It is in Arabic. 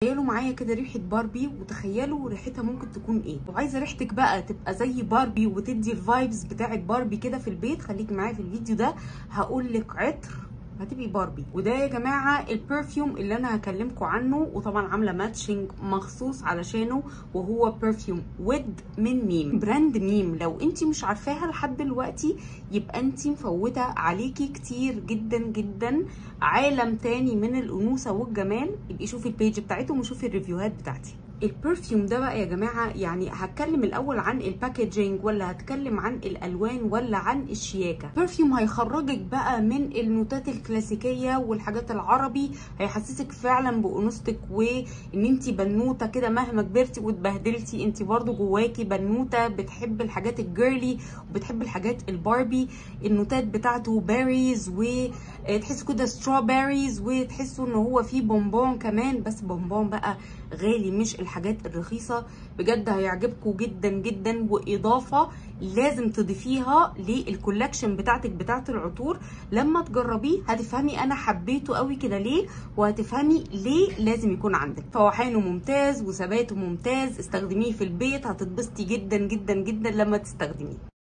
تخيلوا معايا كده ريحه باربي، وتخيلوا ريحتها ممكن تكون ايه. وعايزه ريحتك بقى تبقى زي باربي وتدي الفايبز بتاعت باربي كده في البيت، خليك معايا في الفيديو ده هقول لك عطر هتبقي باربي. وده يا جماعه البرفيوم اللي انا هكلمكم عنه، وطبعا عامله ماتشنج مخصوص علشانه، وهو برفيوم ود من ميم، براند ميم. لو انت مش عارفاها لحد دلوقتي يبقى انت مفوته عليكي كتير جدا جدا، عالم تاني من الانوثه والجمال. يبقى شوفي البيج بتاعتهم وشوفي الريفيوهات بتاعتي. البرفيوم ده بقى يا جماعه، يعني هتكلم الاول عن الباكجينج ولا هتكلم عن الالوان ولا عن الشياكه؟ برفيوم هيخرجك بقى من النوتات الكلاسيكيه والحاجات العربي، هيحسسك فعلا بانوثتك وان انت بنوته كده مهما كبرتي واتبهدلتي انت برضو جواكي بنوته بتحب الحاجات الجيرلي وبتحب الحاجات الباربي. النوتات بتاعته بيريز وتحسوا كده ستروبيريز، وتحسوا ان هو فيه بونبون كمان، بس بونبون بقى غالي مش الحاجات الرخيصه. بجد هيعجبكم جدا جدا، واضافه لازم تضيفيها للكولكشن بتاعتك بتاعت العطور. لما تجربيه هتفهمي انا حبيته قوي كده ليه، وهتفهمي ليه لازم يكون عندك. فوحانه ممتاز وثباته ممتاز، استخدميه في البيت هتتبسطي جدا جدا جدا لما تستخدميه.